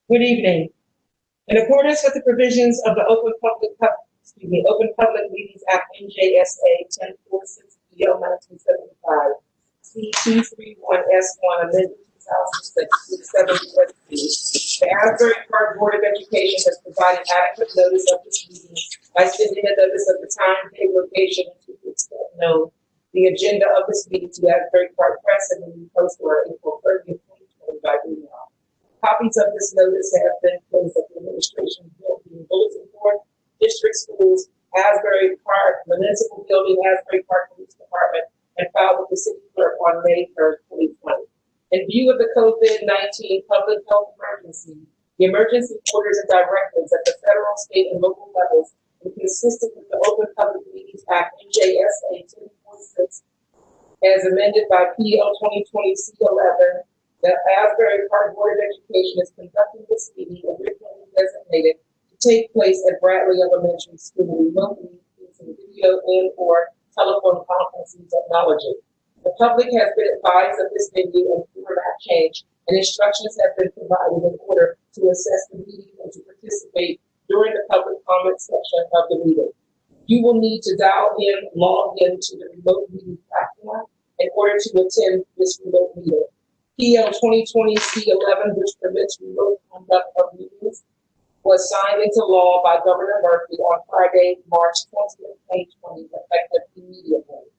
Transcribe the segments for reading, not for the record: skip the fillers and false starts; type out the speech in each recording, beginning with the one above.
Good evening. In accordance with the provisions of the Open Public Meetings Act NJSA 1046 1975, C231S1 amended 2006 with 7 USC, the Asbury Park Board of Education has provided adequate notice of this meeting by sending a notice of the time, date, location, and to the extent known, the agenda of this meeting to Asbury Park Press and the Post for April 30th, 2020 by email. Copies of this notice have been placed at the administration building, bulletin board, district schools, Asbury Park Municipal Building, Asbury Park Police Department, and filed with the city clerk on May 3rd, 2020. In view of the COVID-19 public health emergency, the emergency orders and directives at the federal, state, and local levels, and consistent with the Open Public Meetings Act NJSA 1046, as amended by PL 2020 C11. The Asbury Park Board of Education is conducting this meeting originally designated to take place at Bradley Elementary School remotely using video and/or telephone conferencing technology. The public has been advised of this venue and format change, and instructions have been provided in order to assess the meeting and to participate during the public comment section of the meeting. You will need to log in to the remote meeting platform in order to attend this remote meeting. PL 2020 C11, which permits remote conduct of meetings, was signed into law by Governor Murphy on Friday, March 20th, 2020, effective immediately.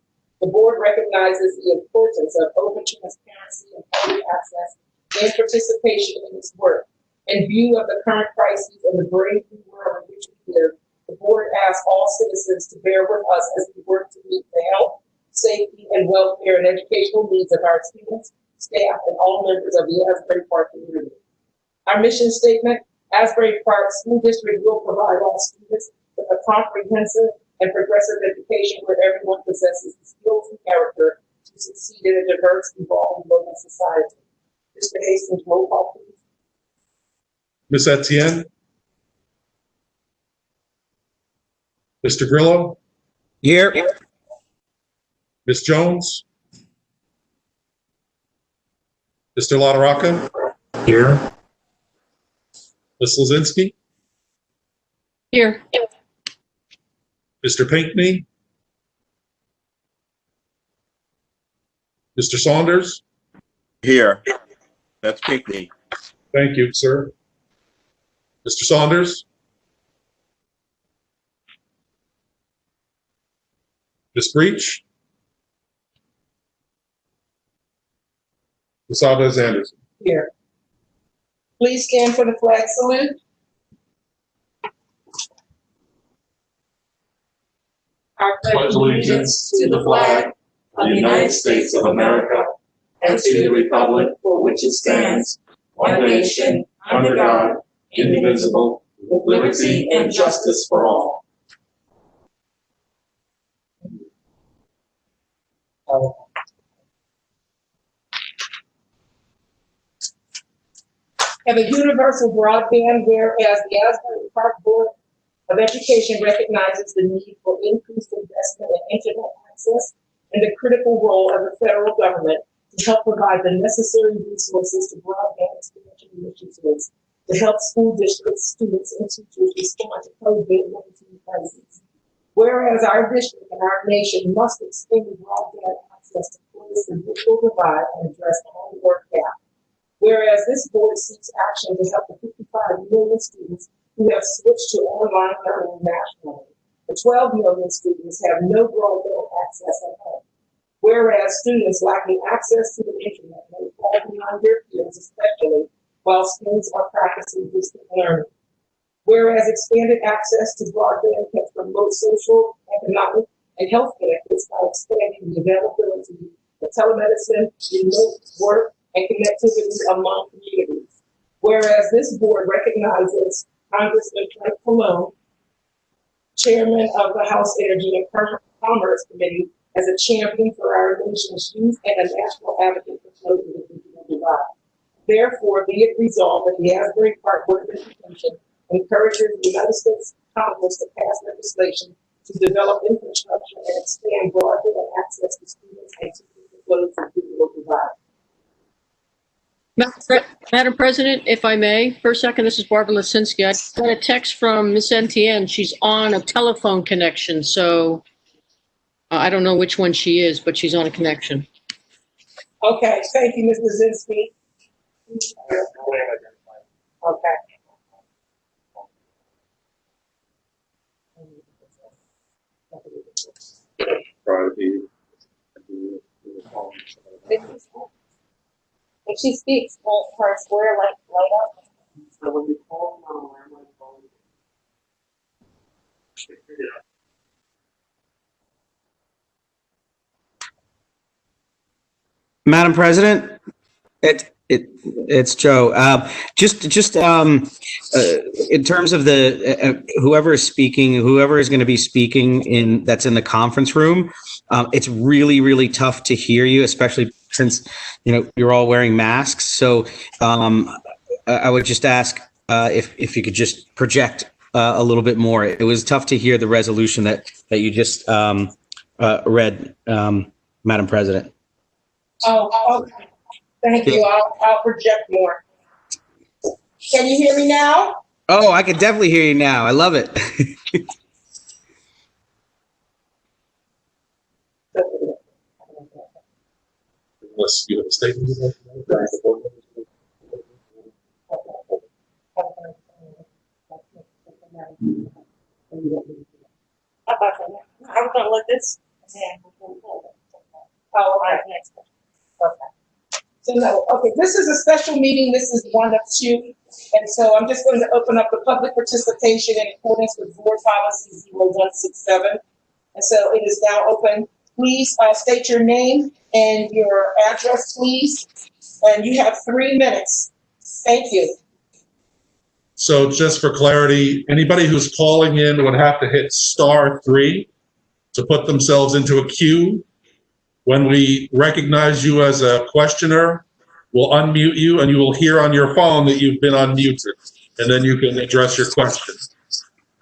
The board recognizes the importance of open transparency and public access and participation in this work. In view of the current crises and the brave new world in which we live, the board asks all citizens to bear with us as we work to meet the health, safety, and welfare and educational needs of our students, staff, and all members of the Asbury Park community. Our mission statement: Asbury Park School District will provide all students with a comprehensive and progressive education where everyone possesses the skills and character to succeed in a diverse, evolving global society. Mr. Hastings, roll call, please. Ms. Etienne? Mr. Grillo? Here. Ms. Jones? Mr. LaRocca? Here. Ms. Lozinski? Here. Mr. Pinckney? Mr. Saunders? Here. That's Pinckney. Thank you, sir. Mr. Saunders? Ms. Breach? Ms. Alves-Anderson? Here. Please stand for the flag salute. I pledge allegiance to the flag of the United States of America and to the republic for which it stands, one nation, under God, indivisible, with liberty and justice for all. Have a universal broadband, whereas the Asbury Park Board of Education recognizes the need for increased investment in internet access and the critical role of the federal government to help provide the necessary resources to broadband expansion initiatives to help school districts, students, and teachers respond to COVID-19 crises. Whereas our district and our nation must extend broadband access to close the digital divide and address the homework gap. Whereas this board seeks action to help the 55 million students who have switched to online learning nationally. The 12 million students have no broadband access at home. Whereas students lacking access to the internet may fall behind their peers, especially while students are practicing distant learning. Whereas expanded access to broadband can promote social, economic, and health benefits by expanding the availability of telemedicine, remote work, and connectivity among communities. Whereas this board recognizes Congressman Frank Pallone, Chairman of the House Energy and Commerce Committee, as a champion for our nation's youth and a national advocate for closing the digital divide. Therefore, be it resolved that the Asbury Park Board of Education encourages the United States Congress to pass legislation to develop infrastructure and expand broadband access to students and to close the digital divide. Madam President, if I may, for a second, this is Barbara Lisinski. I got a text from Miss NTN. She's on a telephone connection, so I don't know which one she is, but she's on a connection. Okay, thank you, Ms. Brzezinski. Okay. If she speaks, will her square light up? So when you call now, I'm on phone. Madam President, it's Joe. In terms of the whoever is speaking, whoever is going to be speaking that's in the conference room, it's really tough to hear you, especially since you're all wearing masks. So I would just ask if you could just project a little bit more. It was tough to hear the resolution that you just read, Madam President. Oh, okay. Thank you. I'll project more. Can you hear me now? Oh, I can definitely hear you now. I love it. Unless you have a statement. I was gonna let this. Oh, all right, next one. Okay. So no, okay, this is a special meeting. This is one of two. And so I'm just going to open up the public participation in accordance with board policy 0167. And so it is now open. Please state your name and your address, please. And you have 3 minutes. Thank you. So just for clarity, anybody who's calling in would have to hit *3 to put themselves into a queue. When we recognize you as a questioner, we'll unmute you and you will hear on your phone that you've been unmuted, and then you can address your question.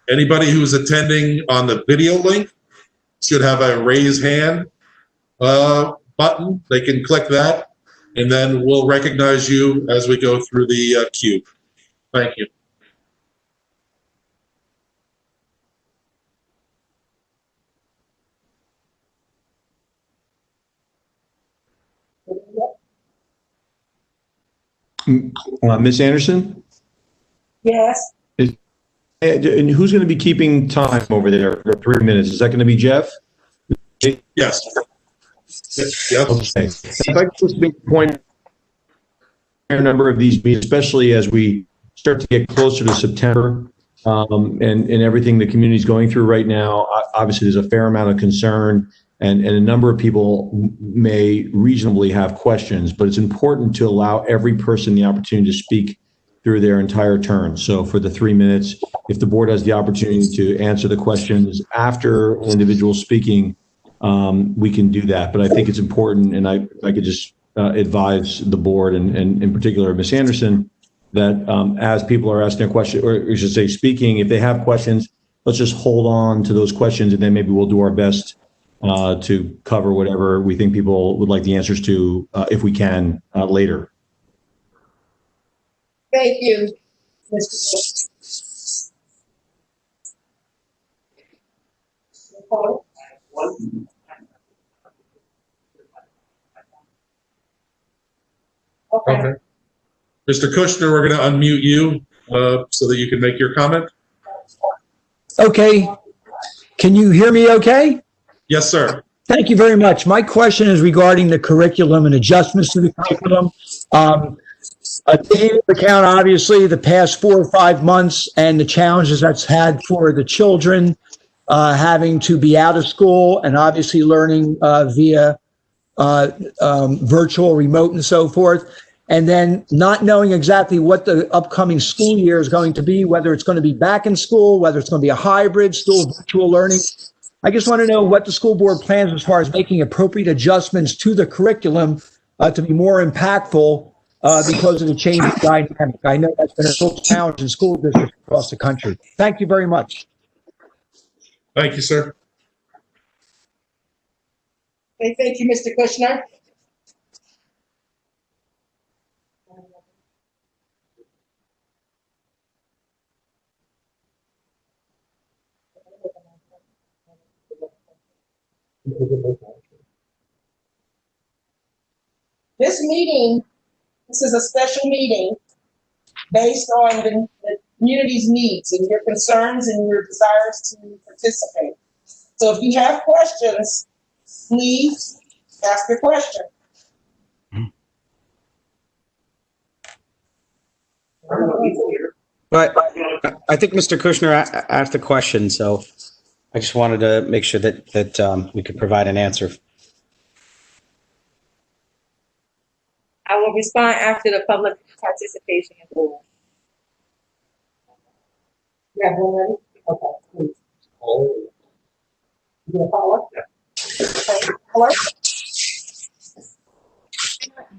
Anybody who's attending on the video link should have a raise hand button. They can click that, and then we'll recognize you as we go through the queue. Thank you. Ms. Anderson? Yes. And who's going to be keeping time over there for 3 minutes? Is that going to be Jeff? Yes. Yes. Okay. I'd like to just make a point a number of these meetings, especially as we start to get closer to September and everything the community is going through right now. Obviously, there's a fair amount of concern, and a number of people may reasonably have questions, but it's important to allow every person the opportunity to speak through their entire turn. So for the 3 minutes, if the board has the opportunity to answer the questions after an individual speaking, we can do that. But I think it's important, and I could just advise the board and in particular Ms. Anderson, that as people are asking a question, or I should say speaking, if they have questions, let's just hold on to those questions, and then maybe we'll do our best to cover whatever we think people would like the answers to, if we can, later. Thank you, Mr. Nicole? Okay. Mr. Kushner, we're going to unmute you so that you can make your comment. Okay. Can you hear me okay? Yes, sir. Thank you very much. My question is regarding the curriculum and adjustments to the curriculum. Taking into account, obviously, the past 4 or 5 months and the challenges that's had for the children, having to be out of school and obviously learning via virtual, remote, and so forth. And then not knowing exactly what the upcoming school year is going to be, whether it's going to be back in school, whether it's going to be a hybrid, still virtual learning. I just want to know what the school board plans as far as making appropriate adjustments to the curriculum to be more impactful because of the change in dynamic. I know that's been a real challenge in school districts across the country. Thank you very much. Thank you, sir. Okay, thank you, Mr. Kushner. This meeting, this is a special meeting based on the community's needs and your concerns and your desires to participate. So if you have questions, please ask your question. But I think Mr. Kushner asked a question, so I just wanted to make sure that we could provide an answer. I will respond after the public participation is over. You have one ready? Okay, please. You gonna follow up? Okay. Hello?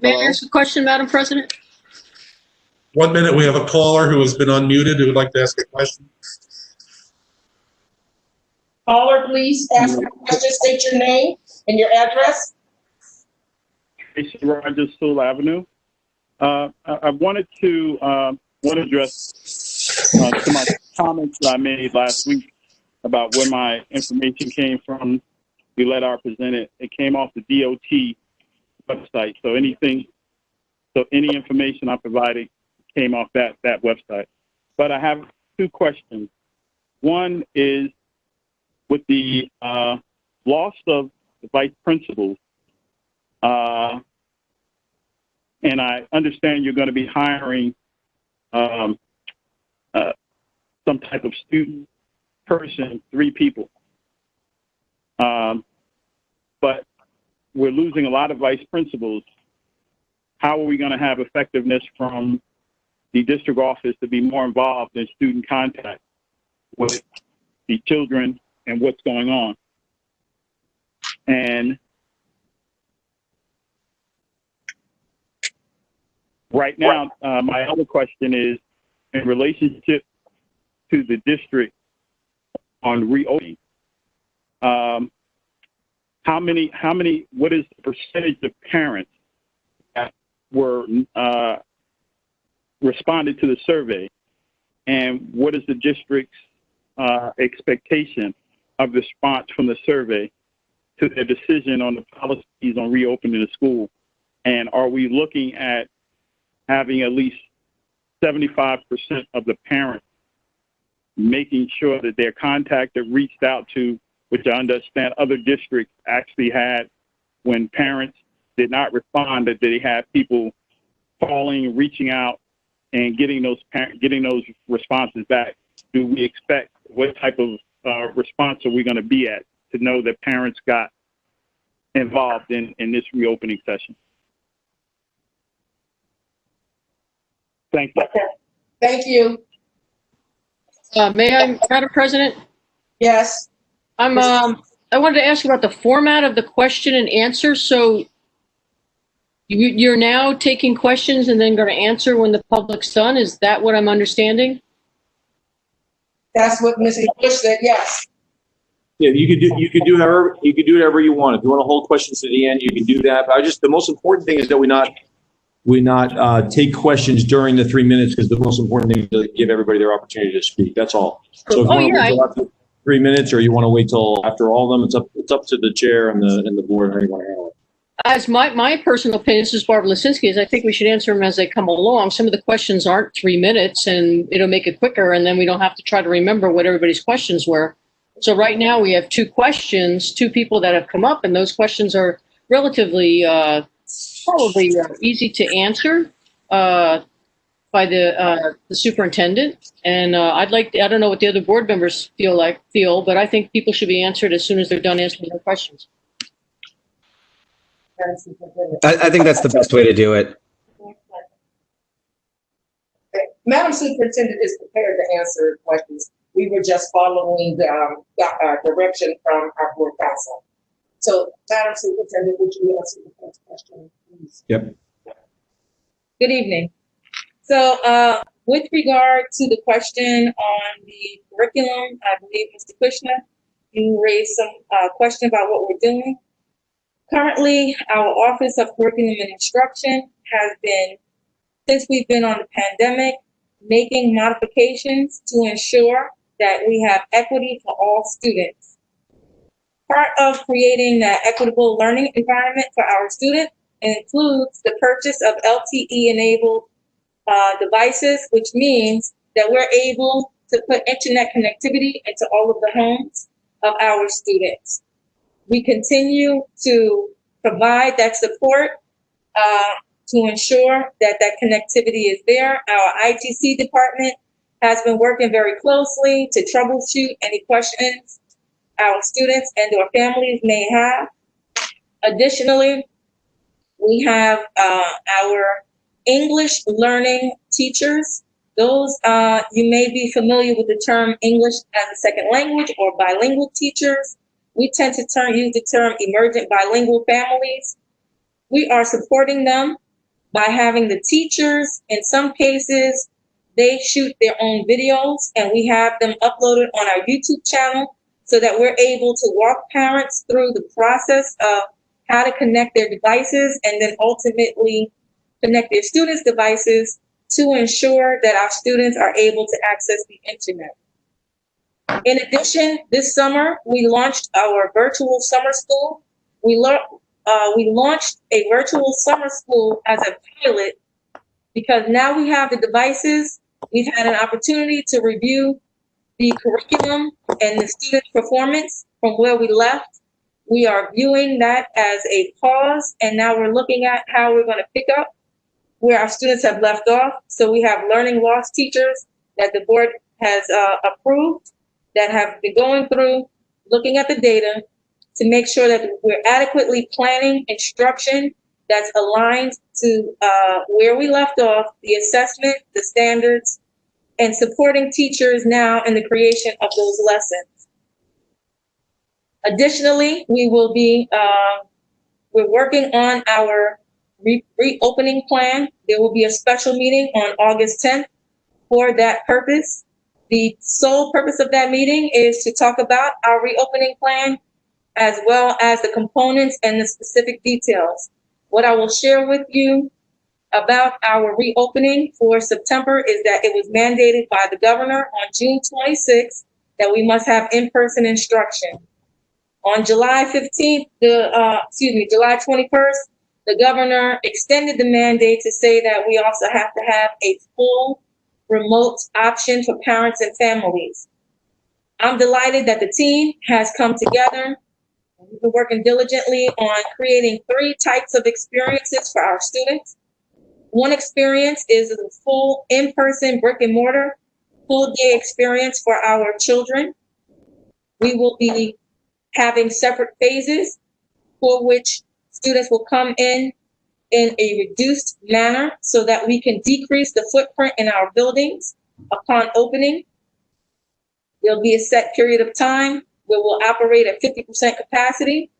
May I ask a question, Madam President? 1 minute, we have a caller who has been unmuted who would like to ask a question. Caller, please ask your question, state your name and your address. Tracy Rogers, Sewell Avenue. I wanted to address to my comments that I made last week about where my information came from. The letter I presented, it came off the DOT website. So any information I provided came off that website. But I have two questions. One is with the loss of the vice principals, and I understand you're going to be hiring some type of student person, 3 people. But we're losing a lot of vice principals. How are we going to have effectiveness from the district office to be more involved in student contact with the children and what's going on? And right now, my other question is in relationship to the district on reopening. What is the percentage of parents that were responded to the survey, and what is the district's expectation of response from the survey to their decision on the policies on reopening the school? And are we looking at having at least 75% of the parents making sure that their contact that reached out to, which I understand other districts actually had when parents did not respond, that they had people calling, reaching out, and getting those responses back? Do we expect, what type of response are we going to be at to know that parents got involved in this reopening session? Thank you. Okay. Thank you. May I, Madam President? Yes. I wanted to ask about the format of the question and answer. So you're now taking questions and then going to answer when the public's done. Is that what I'm understanding? That's what Mrs. Bush said, yes. Yeah, you could do whatever you want. If you want to hold questions to the end, you can do that. But the most important thing is that we not take questions during the 3 minutes, because the most important thing is to give everybody their opportunity to speak. That's all. So if you want to wait till after 3 minutes, or you want to wait till after all of them, it's up to the chair and the board how you want to handle it. As my personal opinion, this is Barbara Lisinski, is I think we should answer them as they come along. Some of the questions aren't 3 minutes, and it'll make it quicker, and then we don't have to try to remember what everybody's questions were. So right now we have 2 questions, 2 people that have come up, and those questions are relatively probably easy to answer by the superintendent. And I don't know what the other board members feel, but I think people should be answered as soon as they're done answering their questions. I think that's the best way to do it. Madam Superintendent is prepared to answer questions. We were just following the direction from our board council. So, Madam Superintendent, would you answer the first question, please? Yep. Good evening. So with regard to the question on the curriculum, I believe Mr. Kushner, you raised some question about what we're doing. Currently, our Office of Curriculum and Instruction has been, since we've been on the pandemic, making modifications to ensure that we have equity for all students. Part of creating that equitable learning environment for our students includes the purchase of LTE-enabled devices, which means that we're able to put internet connectivity into all of the homes of our students. We continue to provide that support to ensure that that connectivity is there. Our ITC department has been working very closely to troubleshoot any questions our students and or families may have. Additionally, we have our English learning teachers. Those, you may be familiar with the term English as a second language or bilingual teachers. We tend to use the term emergent bilingual families. We are supporting them by having the teachers, in some cases, they shoot their own videos and we have them uploaded on our YouTube channel so that we're able to walk parents through the process of how to connect their devices and then ultimately connect their students' devices to ensure that our students are able to access the internet. In addition, this summer, we launched our virtual summer school. We launched a virtual summer school as a pilot because now we have the devices. We've had an opportunity to review the curriculum and the student performance from where we left. We are viewing that as a pause, and now we're looking at how we're going to pick up where our students have left off. So we have learning loss teachers that the board has approved that have been going through, looking at the data to make sure that we're adequately planning instruction that's aligned to where we left off, the assessment, the standards, and supporting teachers now in the creation of those lessons. Additionally, we will be, we're working on our reopening plan. There will be a special meeting on August 10th for that purpose. The sole purpose of that meeting is to talk about our reopening plan as well as the components and the specific details. What I will share with you about our reopening for September is that it was mandated by the governor on June 26th that we must have in-person instruction. On July 15th, July 21st, the governor extended the mandate to say that we also have to have a full remote option for parents and families. I'm delighted that the team has come together. We've been working diligently on creating 3 types of experiences for our students. One experience is a full in-person brick and mortar full day experience for our children. We will be having separate phases for which students will come in a reduced manner so that we can decrease the footprint in our buildings upon opening. There'll be a set period of time where we'll operate at 50% capacity.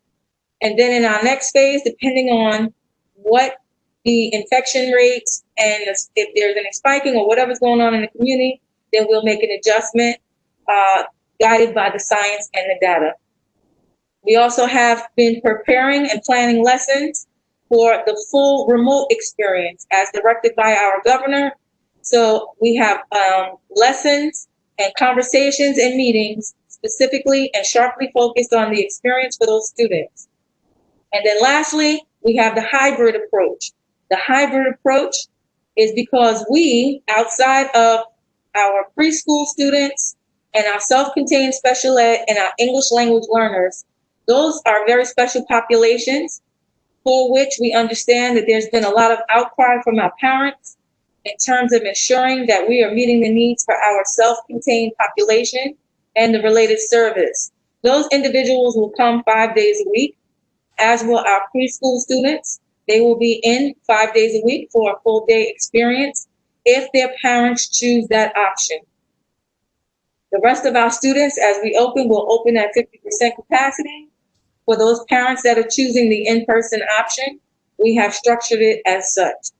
And then in our next phase, depending on what the infection rates and if there's any spiking or whatever's going on in the community, then we'll make an adjustment guided by the science and the data. We also have been preparing and planning lessons for the full remote experience as directed by our governor. So we have lessons and conversations and meetings specifically and sharply focused on the experience for those students. And then lastly, we have the hybrid approach. The hybrid approach is because we, outside of our preschool students and our self-contained special ed and our English language learners, those are very special populations for which we understand that there's been a lot of outcry from our parents in terms of ensuring that we are meeting the needs for our self-contained population and the related service. Those individuals will come 5 days a week, as will our preschool students. They will be in 5 days a week for a full day experience if their parents choose that option. The rest of our students, as we open, will open at 50% capacity. For those parents that are choosing the in-person option, we have structured it as such.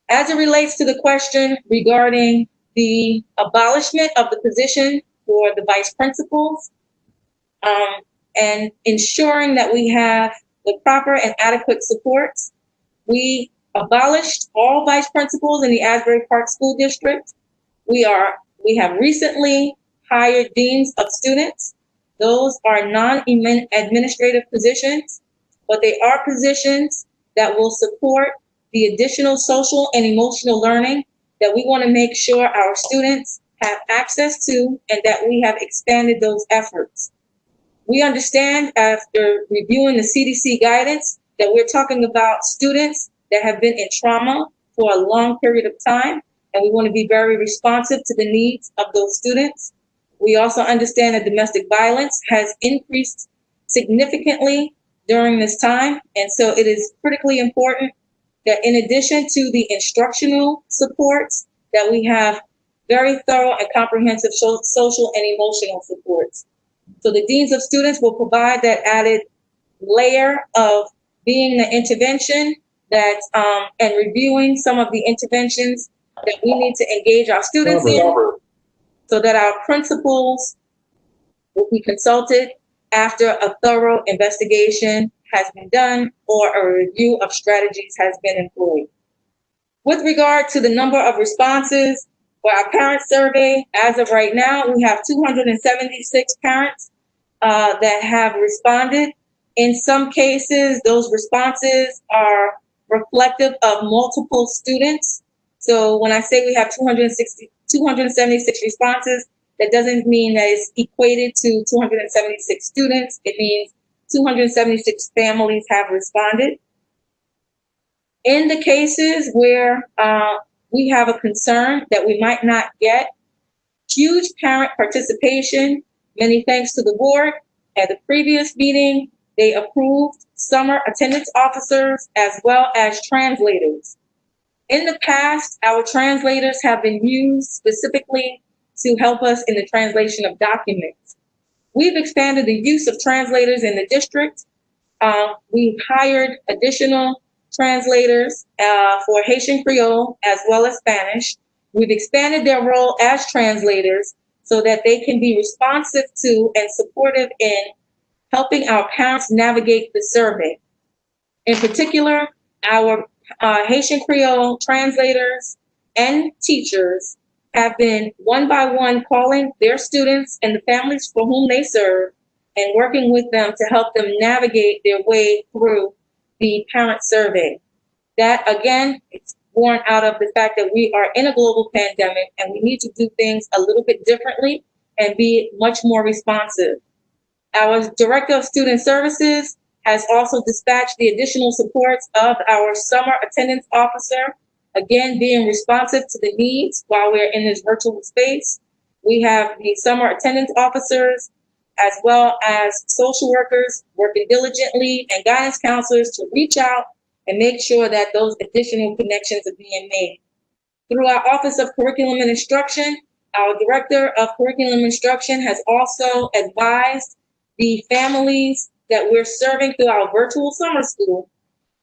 As it relates to the question regarding the abolishment of the position for the vice principals and ensuring that we have the proper and adequate supports, we abolished all vice principals in the Asbury Park School District. We have recently hired deans of students. those are non-administrative positions, but they are positions that will support the additional social and emotional learning that we want to make sure our students have access to, and that we have expanded those efforts. We understand after reviewing the CDC guidance that we're talking about students that have been in trauma for a long period of time, and we want to be very responsive to the needs of those students. We also understand that domestic violence has increased significantly during this time, and so it is critically important that in addition to the instructional supports, that we have very thorough and comprehensive social and emotional supports. So the deans of students will provide that added layer of being the intervention that and reviewing some of the interventions that we need to engage our students in, so that our principals will be consulted after a thorough investigation has been done or a review of strategies has been employed. With regard to the number of responses for our parent survey, as of right now, we have 276 parents that have responded. In some cases, those responses are reflective of multiple students. So when I say we have 276 responses, that doesn't mean that it's equated to 276 students. It means 276 families have responded. In the cases where we have a concern that we might not get huge parent participation, many thanks to the board. At the previous meeting, they approved summer attendance officers as well as translators. In the past, our translators have been used specifically to help us in the translation of documents. We've expanded the use of translators in the district. We've hired additional translators for Haitian Creole as well as Spanish. We've expanded their role as translators so that they can be responsive to and supportive in helping our parents navigate the survey. In particular, our Haitian Creole translators and teachers have been one by one calling their students and the families for whom they serve and working with them to help them navigate their way through the parent survey. That, again, it's born out of the fact that we are in a global pandemic and we need to do things a little bit differently and be much more responsive. Our Director of Student Services has also dispatched the additional supports of our summer attendance officer, again, being responsive to the needs while we're in this virtual space. We have the summer attendance officers as well as social workers working diligently and guidance counselors to reach out and make sure that those additional connections are being made. Through our Office of Curriculum and Instruction, our Director of Curriculum Instruction has also advised the families that we're serving through our virtual summer school.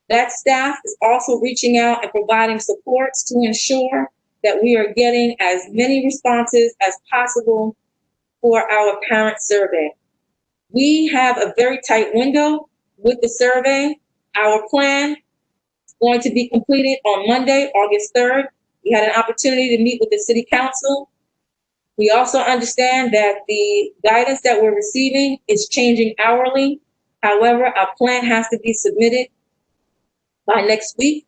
That staff is also reaching out and providing supports to ensure that we are getting as many responses as possible for our parent survey. We have a very tight window with the survey. Our plan is going to be completed on Monday, August 3rd. We had an opportunity to meet with the City Council. We also understand that the guidance that we're receiving is changing hourly. However, our plan has to be submitted by next week,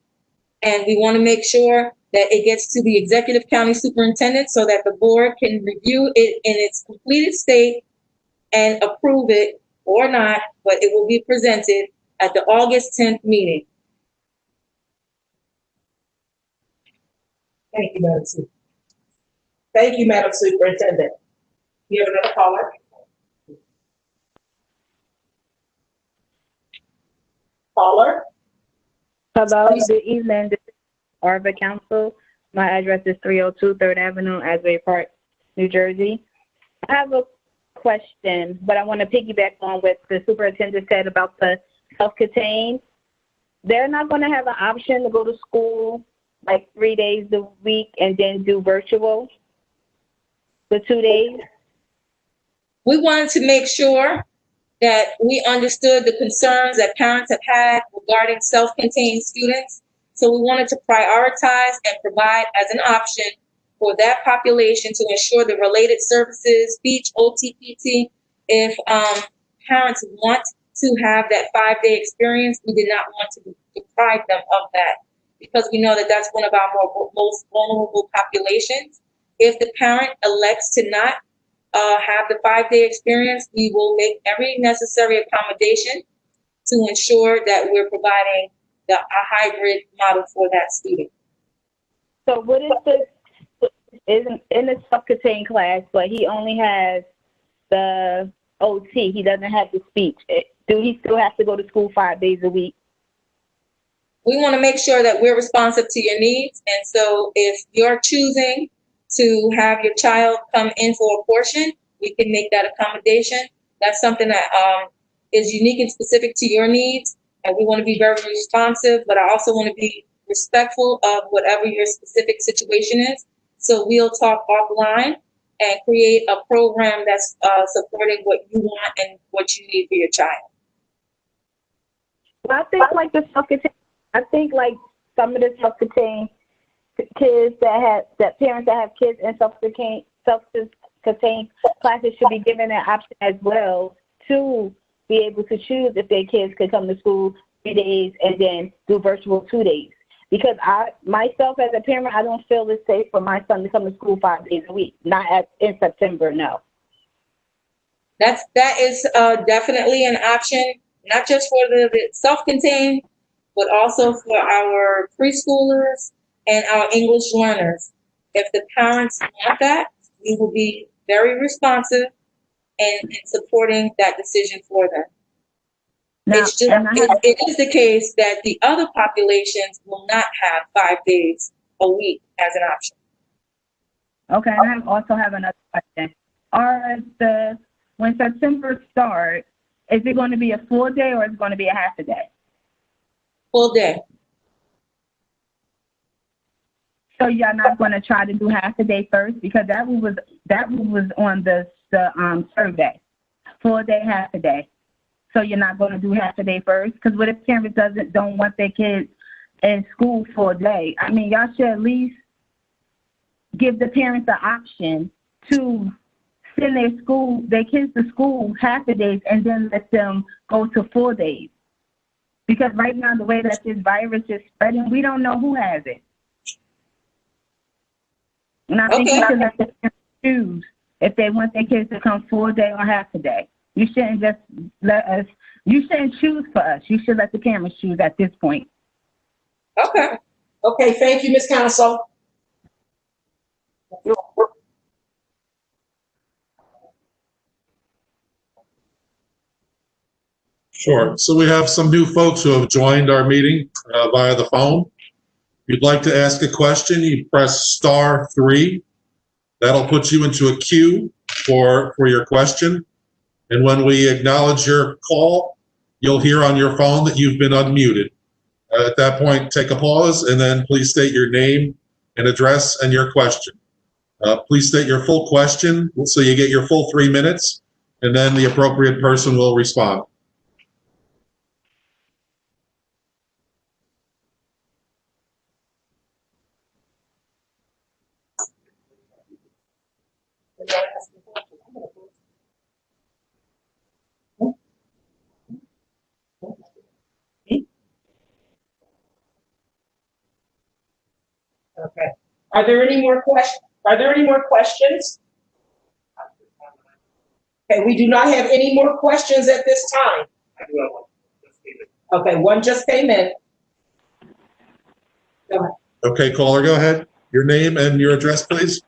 and we want to make sure that it gets to the executive county superintendent so that the board can review it in its completed state and approve it or not, but it will be presented at the August 10th meeting. Thank you, Madam Superintendent. Thank you, Madam Superintendent. You have another caller? Caller? Hello, good evening. This is Arva Council. My address is 302 3rd Avenue, Asbury Park, New Jersey. I have a question, but I want to piggyback on what the superintendent said about the self-contained. They're not going to have an option to go to school like 3 days a week and then do virtual for 2 days? We wanted to make sure that we understood the concerns that parents have had regarding self-contained students. So we wanted to prioritize and provide as an option for that population to ensure the related services, speech, OT, PT, if parents want to have that 5-day experience, we did not want to deprive them of that, because we know that that's one of our most vulnerable populations. If the parent elects to not have the 5-day experience, we will make every necessary accommodation to ensure that we're providing a hybrid model for that student. So what if the is in a self-contained class, but he only has the OT, he doesn't have the speech? Do he still have to go to school 5 days a week? We want to make sure that we're responsive to your needs. And so if you're choosing to have your child come in for a portion, we can make that accommodation. That's something that is unique and specific to your needs. And we want to be very responsive, but I also want to be respectful of whatever your specific situation is. So we'll talk offline and create a program that's supporting what you want and what you need for your child. Well, I think like the self-contained, I think like some of the self-contained kids that parents that have kids in self-contained classes should be given an option as well to be able to choose if their kids could come to school 3 days and then do virtual 2 days. Because myself as a parent, I don't feel it's safe for my son to come to school 5 days a week. Not in September, no. That is definitely an option, not just for the self-contained, but also for our preschoolers and our English learners. If the parents want that, we will be very responsive and supporting that decision for them. Now, it's just, it is the case that the other populations will not have 5 days a week as an option. Okay, and I also have another question. When September starts, is it going to be a full day or is it going to be a half a day? Full day. So you're not going to try to do half a day first, because that was on the survey. Full day, half a day. So you're not going to do half a day first? Because what if parents don't want their kids in school for a day? I mean, y'all should at least give the parents the option to send their kids to school half a days and then let them go to 4 days. Because right now, the way that this virus is spreading, we don't know who has it. And I think we should let the parents choose if they want their kids to come 4 day or half a day. You shouldn't just you shouldn't choose for us. You should let the parents choose at this point. Okay. Okay, thank you, Ms. Council. Sure. So we have some new folks who have joined our meeting via the phone. If you'd like to ask a question, you press *3. That'll put you into a queue for your question. And when we acknowledge your call, you'll hear on your phone that you've been unmuted. At that point, take a pause and then please state your name and address and your question. Please state your full question so you get your full 3 minutes, and then the appropriate person will respond. Okay. Are there any more questions? Okay, we do not have any more questions at this time. Okay, one just came in. Go ahead. Okay, caller, go ahead. Your name and your address, please.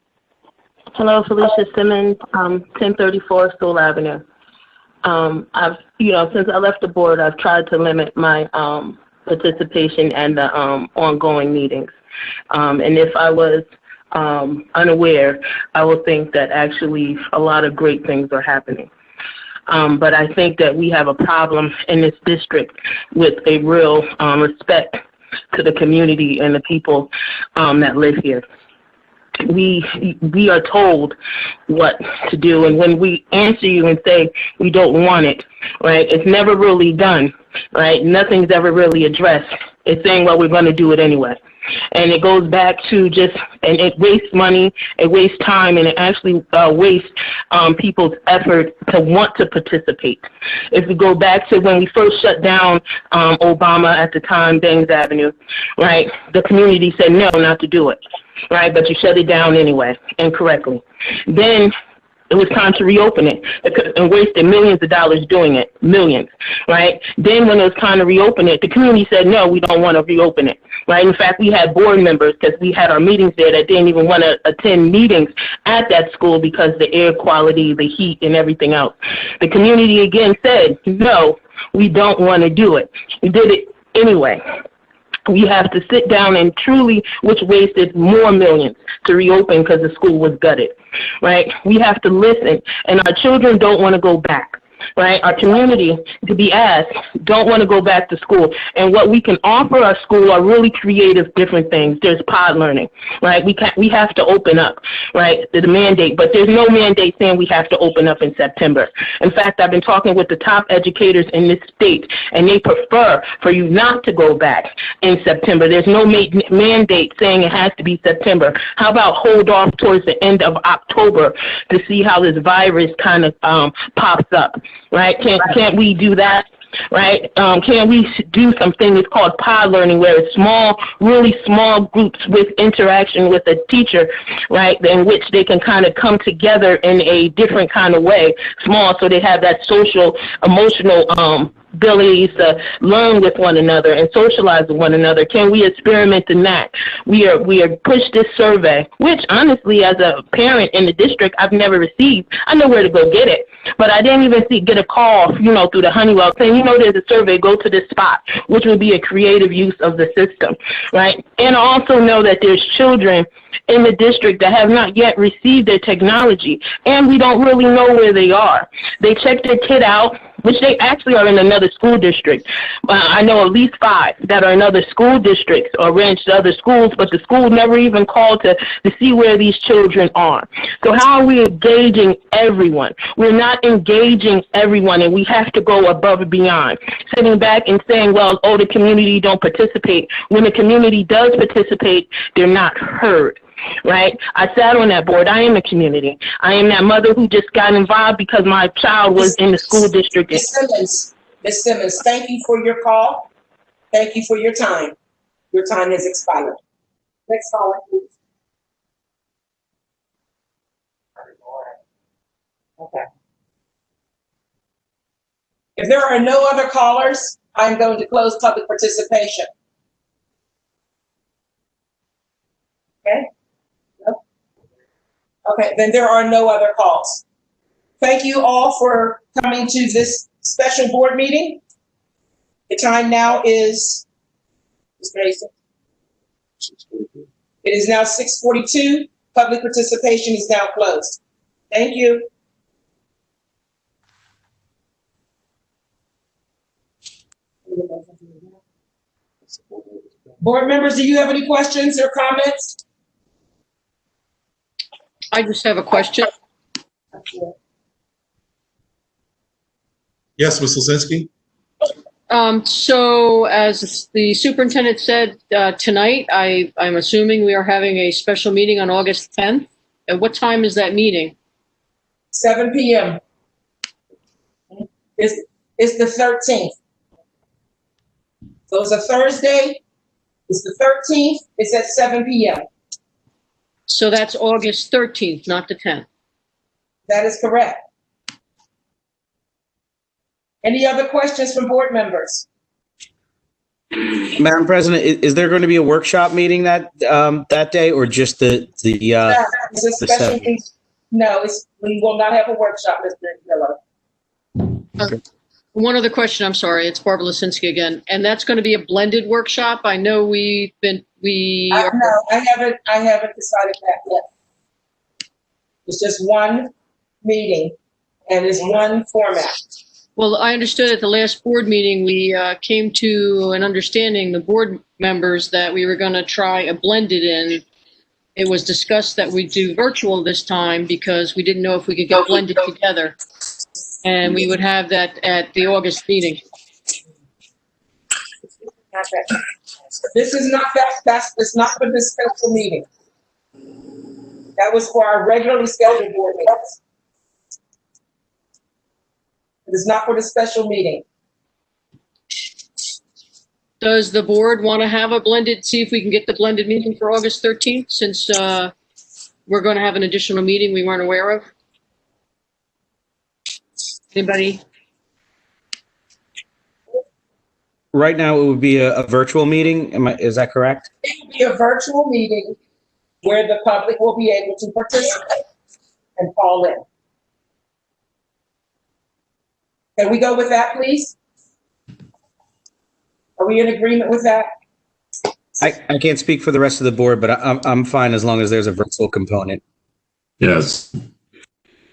Hello, Felicia Simmons, 1034 Stool Avenue. I've, since I left the board, I've tried to limit my participation and the ongoing meetings. And if I was unaware, I would think that actually a lot of great things are happening. But I think that we have a problem in this district with a real respect to the community and the people that live here. We are told what to do, and when we answer you and say we don't want it, right, it's never really done, right? Nothing's ever really addressed. It's saying, well, we're going to do it anyway. And it goes back to just, and it wastes money, it wastes time, and it actually wastes people's effort to want to participate. If we go back to when we first shut down Obama at the time, Bangs Avenue, right, the community said no, not to do it, right, but you shut it down anyway, incorrectly. Then it was time to reopen it and wasted millions of dollars doing it, millions, right? Then when it was time to reopen it, the community said, no, we don't want to reopen it, right? In fact, we had board members, because we had our meetings there, that didn't even want to attend meetings at that school because the air quality, the heat, and everything else. The community again said, no, we don't want to do it. We did it anyway. We have to sit down and truly, which wasted more millions to reopen because the school was gutted, right? We have to listen, and our children don't want to go back, right? Our community, to be asked, don't want to go back to school. And what we can offer our school are really creative, different things. There's pod learning, right? We have to open up, right? The mandate, but there's no mandate saying we have to open up in September. In fact, I've been talking with the top educators in this state, and they prefer for you not to go back in September. There's no mandate saying it has to be September. How about hold off towards the end of October to see how this virus kind of pops up? Right? Can't we do that? Right? Can we do something that's called pod learning, where it's small, really small groups with interaction with a teacher, right, in which they can kind of come together in a different kind of way, small, so they have that social, emotional abilities to learn with one another and socialize with one another. Can we experiment in that? We are pushed this survey, which honestly, as a parent in the district, I've never received. I know where to go get it, but I didn't even get a call, through the Honeywell saying, there's a survey, go to this spot, which would be a creative use of the system, right? And I also know that there's children in the district that have not yet received their technology, and we don't really know where they are. They check their kid out, which they actually are in another school district. I know at least 5 that are in other school districts or ranged to other schools, but the school never even called to see where these children are. So how are we engaging everyone? We're not engaging everyone, and we have to go above and beyond. Sitting back and saying, the community don't participate. When the community does participate, they're not heard. Right? I sat on that board. I am a community. I am that mother who just got involved because my child was in the school district. Ms. Simmons, thank you for your call. Thank you for your time. Your time has expired. Next caller, please. Okay. If there are no other callers, I'm going to close public participation. Okay? No? Okay, then there are no other calls. Thank you all for coming to this special board meeting. The time now is, it is now 6:42. Public participation is now closed. Thank you. Board members, do you have any questions or comments? I just have a question. Yes, Ms. Lisinski? So as the superintendent said tonight, I'm assuming we are having a special meeting on August 10th. At what time is that meeting? 7 p.m. It's the 13th. So it's a Thursday. It's the 13th. It's at 7 p.m. So that's August 13th, not the 10th. That is correct. Any other questions from board members? Madam President, is there going to be a workshop meeting that day, or just the It's a special meeting. No, we will not have a workshop, Mr. Miller. One other question, I'm sorry, it's Barbara Lisinski again, and that's going to be a blended workshop. I know I haven't decided that yet. It's just one meeting, and it's one format. Well, I understood at the last board meeting, we came to an understanding, the board members, that we were going to try a blended in. It was discussed that we do virtual this time because we didn't know if we could get blended together. And we would have that at the August meeting. This is not it's not for this special meeting. That was for our regularly scheduled board meetings. It is not for the special meeting. Does the board want to have a blended, see if we can get the blended meeting for August 13th, since we're going to have an additional meeting we weren't aware of? Anybody? Right now, it would be a virtual meeting. Is that correct? It will be a virtual meeting where the public will be able to participate and call in. Can we go with that, please? Are we in agreement with that? I can't speak for the rest of the board, but I'm fine as long as there's a virtual component. Yes.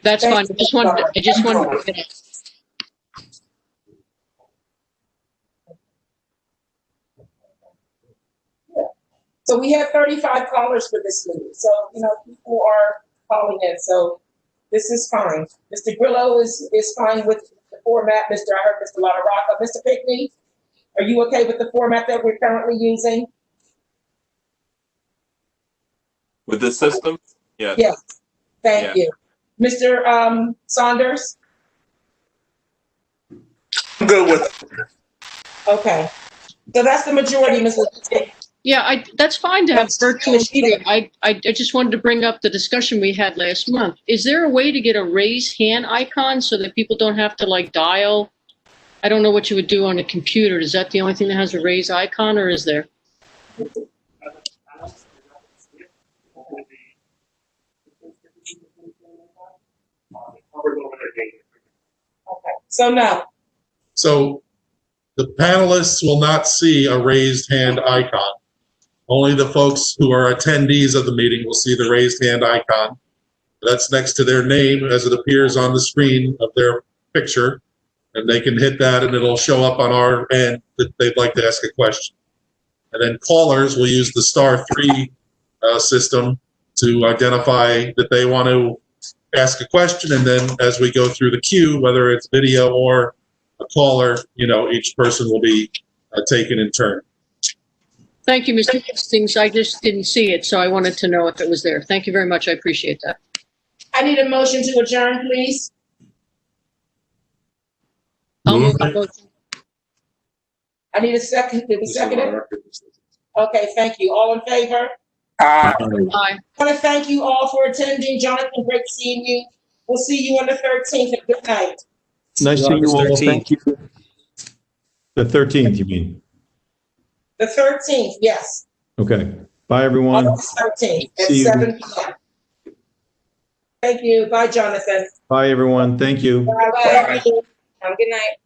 That's fine. I just wanted. So we have 35 callers for this meeting. So, people are calling in. So this is fine. Mr. Grillo is fine with the format. I heard Mr. Lataraka. Mr. Pickney, are you okay with the format that we're currently using? With the system? Yes. Yes. Thank you. Mr. Saunders? I'm good with it. Okay. So that's the majority, Mr. Yeah, that's fine to have virtual meeting. I just wanted to bring up the discussion we had last month. Is there a way to get a raise hand icon so that people don't have to dial? I don't know what you would do on a computer. Is that the only thing that has a raise icon, or is there? Okay. So no. So the panelists will not see a raised hand icon. Only the folks who are attendees of the meeting will see the raised hand icon. That's next to their name as it appears on the screen of their picture. And they can hit that and it'll show up on our end that they'd like to ask a question. And then callers will use the *3 system to identify that they want to ask a question. And then as we go through the queue, whether it's video or a caller, each person will be taken in turn. Thank you, Mr. Hastings. I just didn't see it, so I wanted to know if it was there. Thank you very much. I appreciate that. I need a motion to adjourn, please. I'll move the motion. I need a second. Did we second it? Okay, thank you. All in favor? Aye. I want to thank you all for attending. Jonathan, great seeing you. We'll see you on the 13th. And good night. Nice seeing you all. 13th. Thank you. The 13th, you mean? The 13th, yes. Okay. Bye, everyone. August 13th at See you. 7 p.m. Thank you. Bye, Jonathan. Bye, everyone. Thank you. Bye. Have a good night.